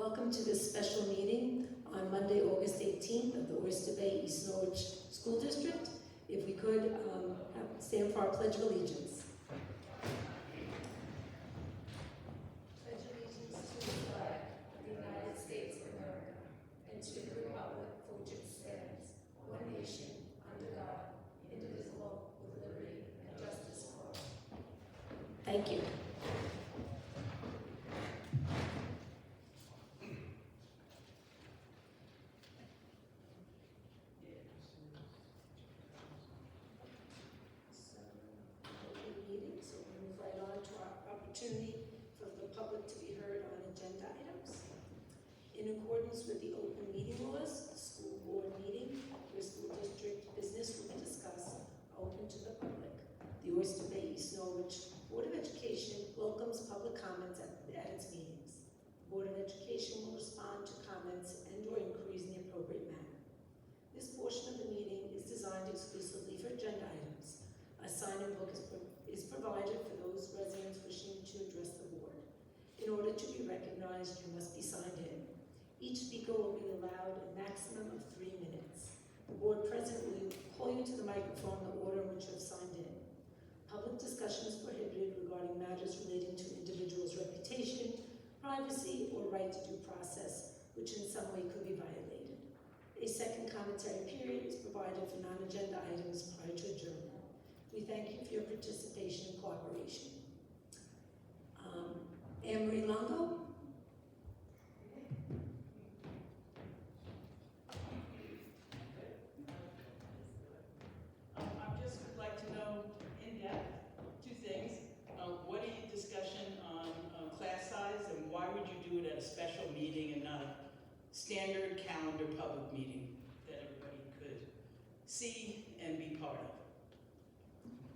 Welcome to this special meeting on Monday, August 18th of the Oyster Bay East Norwich School District. If we could stand for our Pledge of Allegiance. Pledge allegiance to the flag of the United States of America and to the republic for which it stands, one nation, under God, indivisible, with liberty and justice for all. Thank you. Opportunity for the public to be heard on agenda items. In accordance with the open meeting laws, the school board meeting where school district business will be discussed open to the public. The Oyster Bay East Norwich Board of Education welcomes public comments at its meetings. The Board of Education will respond to comments and/or inquiries in the appropriate manner. This portion of the meeting is designed exclusively for agenda items. A sign-in book is provided for those residents wishing to address the board. In order to be recognized, you must be signed in. Each speaker will be allowed a maximum of 3 minutes. The board president will call you to the microphone in the order in which you have signed in. Public discussion is prohibited regarding matters relating to individuals' reputation, privacy, or right to due process, which in some way could be violated. A second commentary period is provided for non-agenda items prior to adjournment. We thank you for your participation and cooperation. Anne-Marie Longo. I just would like to know in depth two things. What are your discussion on class size, and why would you do it at a special meeting and not a standard calendar public meeting that everybody could see and be part of?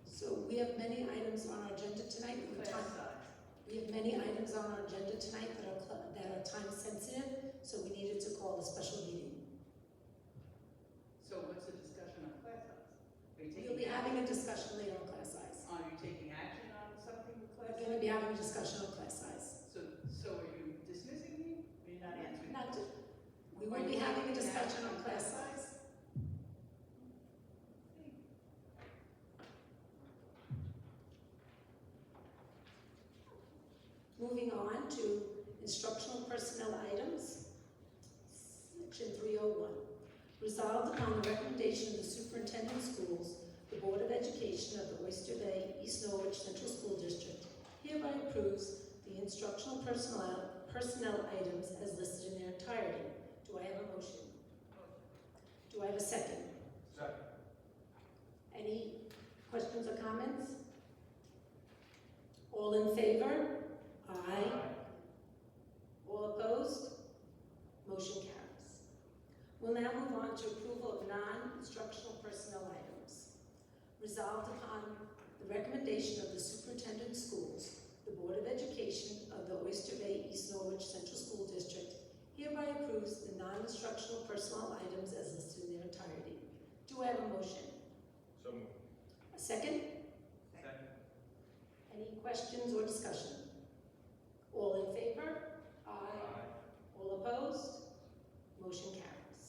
So we have many items on our agenda tonight. We have many items on our agenda tonight that are time sensitive, so we needed to call a special meeting. So what's the discussion on class size? We'll be having a discussion later on class size. Are you taking action on something with class We're size? going to be having a discussion on class size. So are you dismissing me? Or you're not answering? We will be having a discussion on class size. Moving on to instructional personnel items, section 301. Resolved upon the recommendation of the superintendent of schools, the Board of Education of the Oyster Bay East Norwich Central School District hereby approves the instructional personnel items as listed in their entirety. Do I have a motion? Do I have a second? Second. Any questions or comments? All in favor? Aye. All opposed? Motion carries. We'll now move on to approval of non-instructional personnel items. Resolved upon the recommendation of the superintendent of schools, the Board of Education of the Oyster Bay East Norwich Central School District hereby approves the non-instructional personnel items as listed in their entirety. Do I have a motion? So moved. A second? Second. Any questions or discussion? All in favor? Aye. All opposed? Motion carries.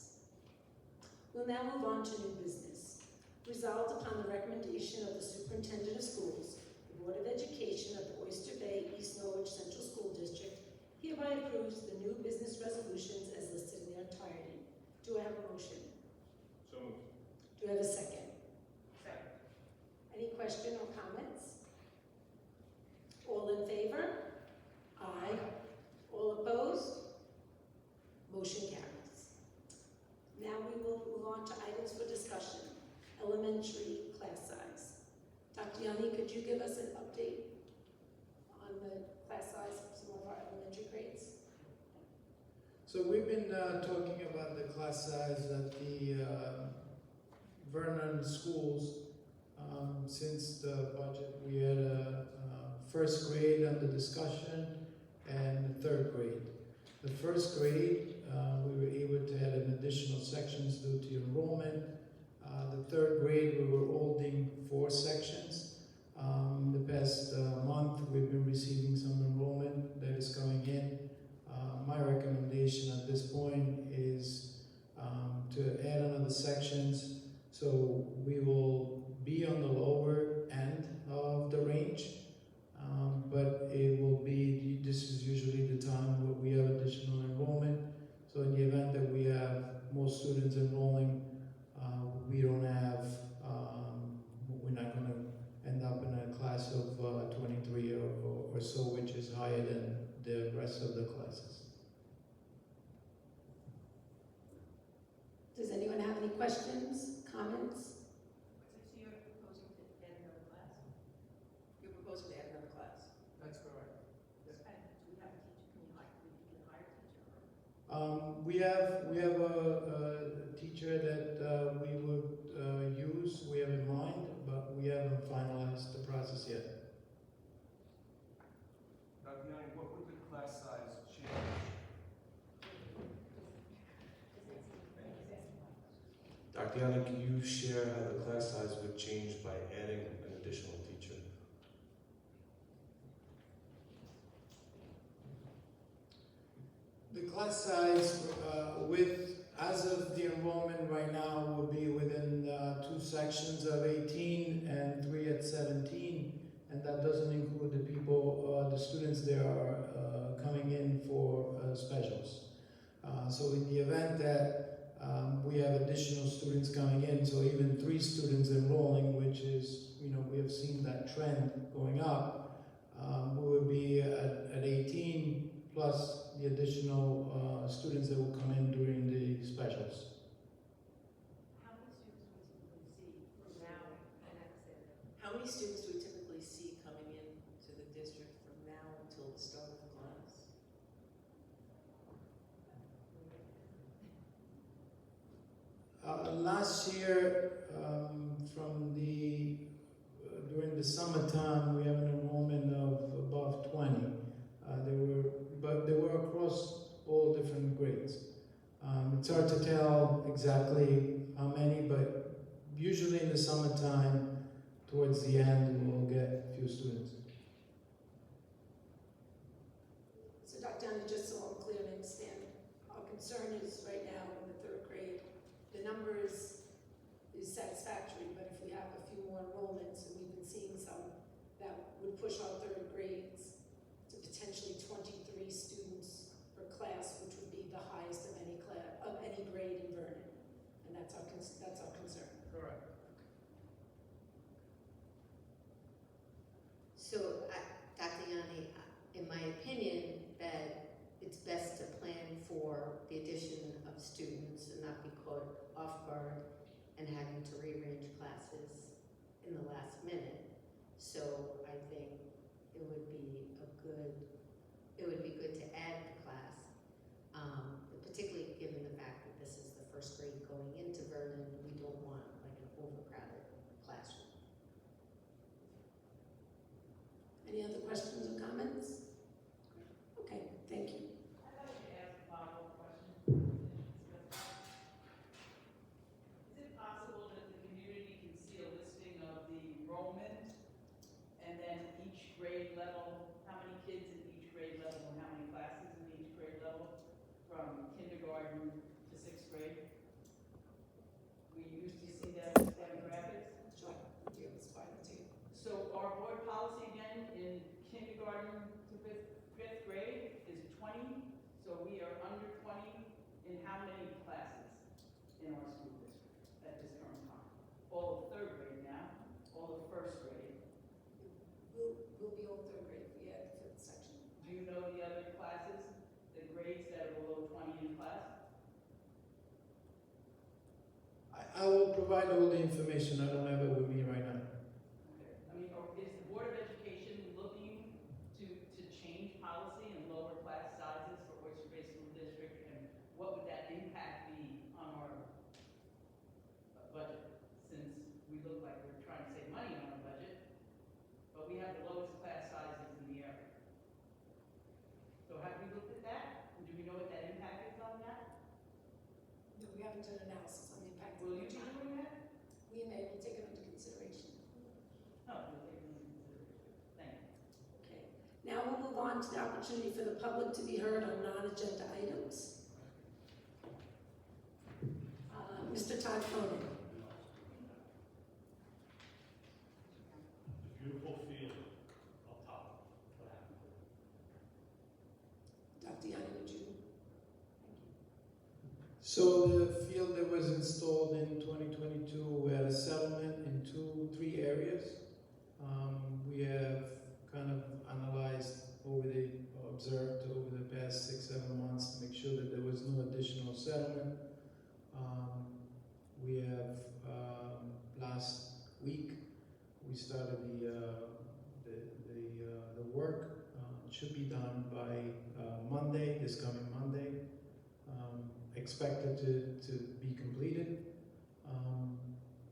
We'll now move on to new business. Resolved upon the recommendation of the superintendent of schools, the Board of Education of the Oyster Bay East Norwich Central School District hereby approves the new business resolutions as listed in their entirety. Do I have a motion? So moved. Do I have a second? Second. Any question or comments? All in favor? Aye. All opposed? Motion carries. Now we will move on to items for discussion. Elementary class size. Dr. Yanni, could you give us an update on the class size of some of our elementary grades? So we've been talking about the class size at the Vernon schools since the budget. We had a first grade under discussion and third grade. The first grade, we were able to add an additional sections due to enrollment. The third grade, we were holding 4 sections. The past month, we've been receiving some enrollment that is coming in. My recommendation it will be, this is usually the time where we have additional enrollment. So in the event that we have more students enrolling, we don't have, we're not gonna end up in a class of 23 or so, which is higher than the rest of the classes. Does anyone have any questions, comments? So you're proposing to add another class? You're proposing to add another class? That's correct. And do we have a teacher, can you hire a teacher? We have a teacher that we would use, we have in mind, but we haven't finalized the process yet. Dr. Yanni, what would the class size change? Dr. Yana, can you share how the class size would change by adding an additional teacher? The class size as of the enrollment right now will be within 2 sections of 18 and 3 at 17, and that doesn't include the people, the students that are coming in for specials. So in the event that we have additional students coming in, so even 3 students enrolling, which is, we have seen that trend going up, we would be at 18 plus the additional students that will come in during the specials. How many students do we typically see from now, how many students do we typically see coming in to the district from now until the start of the class? Last year, during the summertime, we have an enrollment of above 20. They were across all different grades. It's hard to tell exactly how many, but usually in the summertime, towards the end, we'll get a few students. So Dr. Downey, just so I'm clear and understand, our concern is right now in the 3rd grade, the number is satisfactory, but if we have a few more enrollments, and we've been seeing some, that would push our 3rd grades to potentially 23 students per class, which would be the highest of any class, of any grade in Vernon. And that's our concern. Correct. So, Dr. Yanni, in my opinion, that it's best to plan for the addition of students and not be caught off guard and having to rearrange classes in the last minute. So I think it would be good to add the class, particularly given the fact that this is the 1st grade going into Vernon. We don't want like an overcrowded classroom. Any other questions or comments? Okay, thank you. I'd like to ask a follow-up question. Is it possible that the community can see a listing of the enrollment and then each grade level, how many kids in each grade level and how many classes in each grade level from kindergarten to 6th grade? We used to see that as demographics. Sure, you have this file too. So our board policy again in kindergarten to 5th grade is 20. So we are under 20 in how many classes in our school district at this current time? All of 3rd grade now, all of 1st grade. We'll be all 3rd grade if we add the 5th section. Do you know the other classes, the grades that are below 20 in class? I will provide all the information. I don't have it with me right now. Okay. I mean, is the Board of Education looking to change policy and lower class sizes for Oyster Bay School District? And what would that impact be on our budget? Since we look like we're trying to save money on our budget, but we have the lowest class sizes in the area. So have we looked at that? And do we know what that impact is on that? No, we haven't done analysis on the impact. Will you be doing that? We may take it under consideration. No, we'll take it into consideration. Thank you. Okay. Now we'll move on to the opportunity for the public to be heard on non-agenda items. Mr. Todd Cronin. Beautiful field up top. What happened? So the field that was installed in 2022, we had a settlement in 3 areas. We have kind of analyzed observed over the past 6-7 months to make sure that there was no additional settlement. We have last week we started the work. It should be done by Monday, this coming Monday. Expected to be completed.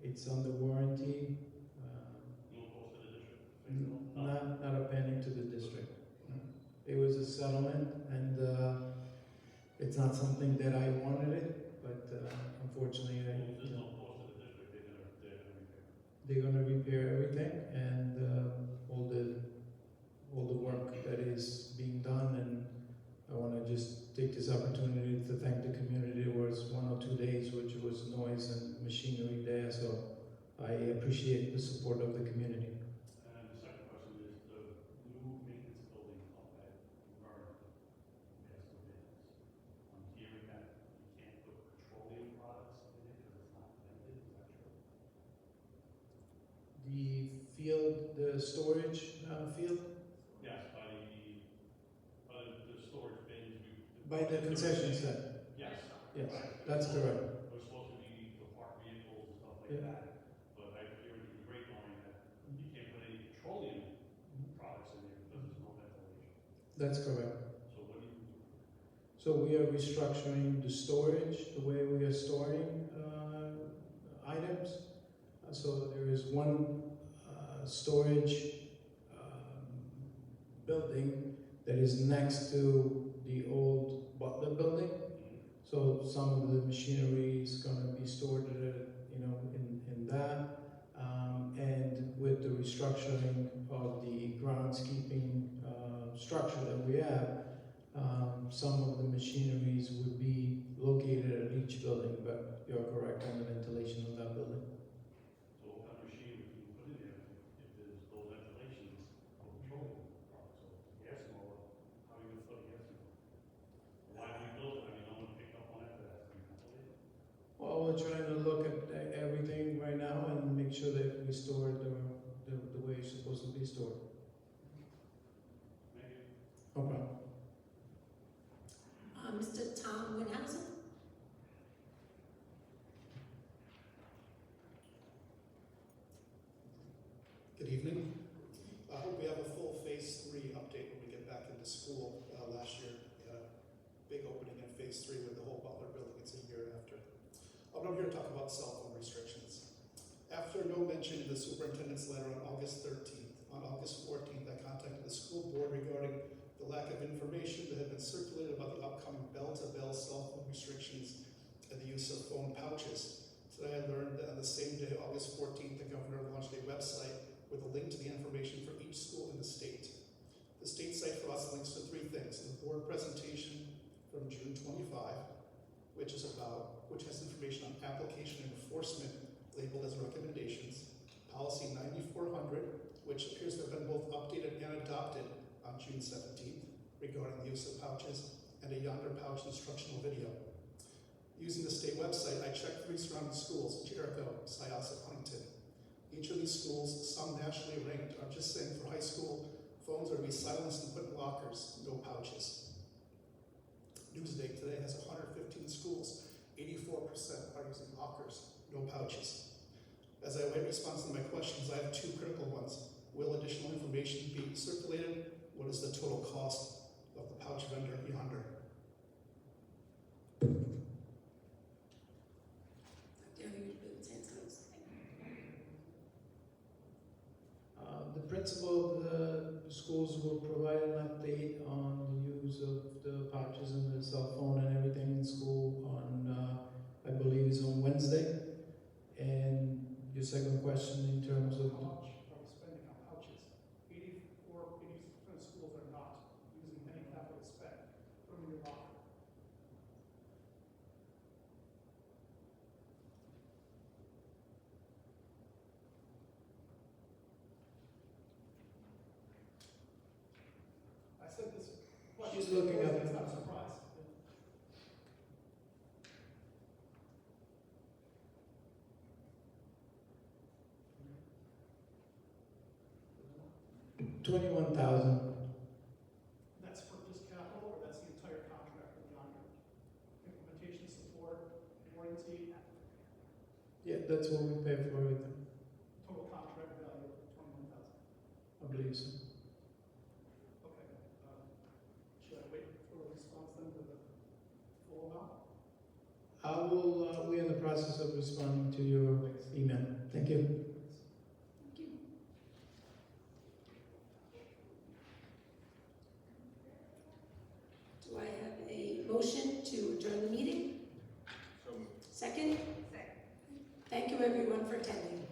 It's under warranty. No cost to the district? Not a penny to the district. It was a settlement, and it's not something that I wanted it, but unfortunately, There's no cost to the district, they're gonna repair everything, and all the work that is being done. And I want to just take this opportunity to thank the community. There was 1 or 2 days which was noise and machinery there, so I appreciate the support of the community. And the second question is the new maintenance building up at Vernon, past the business. I'm hearing that you can't put petroleum products in it because it's not vented, is that true? The field, the storage field, Yes, by the storage bins. by the concession stand. Yes. Yes, Right. that's correct. It was supposed to be for parked vehicles and stuff like Yeah. that, but I hear in the grapevine that you can't put any petroleum products in there because there's no ventilation. That's correct. So what do you do? So we are restructuring the storage, the way we are storing items. So there is one storage building that is next to the old Butler building. So some of the machinery is going to be stored, in that. And with the restructuring of the groundskeeping structure that we have, some of the machineries would be located at each building, but you're correct on the ventilation of that building. So what kind of machinery can you put in there if there's no ventilation or petroleum products? So gas mower, how are you gonna put a gas mower? Why do we build it? I mean, no one picked up on that, that has to be ventilated. Well, we're trying to look at everything right now and make sure that we store it the way it's supposed to be stored. Maybe. No problem. Mr. Tom Winhausen? Good evening. I hope we have a full Phase 3 update when we get back into school. Last year, we had a big opening in Phase 3 with the whole Butler building. It's a year after. I'm here to talk about cell phone restrictions. After no mention in the superintendent's letter on August 13th, on August 14th, I contacted the school board regarding the lack of information that had been circulated about the upcoming bell-to-bell cell phone restrictions and the use of phone pouches. Today I learned that on the same day, August 14th, the governor launched a website with a link to the information for each school in the state. The state site for us links to 3 things: the board presentation from June 25, which has information on application and enforcement labeled as recommendations, policy 9400, which appears to have been both updated and adopted on June 17th regarding the use of pouches, and a Yonder pouch instructional video. Using the state website, I checked 3 surrounding schools: Jericho, Syosset, Huntington. Each of these schools, some nationally ranked, are just saying for high school, phones are to be silenced and put in lockers, no pouches. Newsday today has 115 schools, 84% are using lockers, no pouches. As I await response to my questions, I have 2 critical ones. Will additional information be circulated? What is the total cost of the pouch vendor Yonder? The principal of the schools will provide an update on the use of the pouches and the cell phone and everything in school on, I believe is on Wednesday. And your second question in terms of... How much are we spending on pouches? 86% of schools are not using any capital spend. Put them in your locker. I said this question. She's looking up. It's not a surprise. 21,000. That's for just capital, or that's the entire contract with Yonder? Implementation support, warranty, Yeah, that's what we pay for everything. total contract value of 21,000. I believe so. Okay. Should I wait for a response then to the full amount? We're in the process of responding to your email. Thank you. Thank you. Do I have a motion to adjourn the meeting? So moved. Second? Thank you everyone for attending.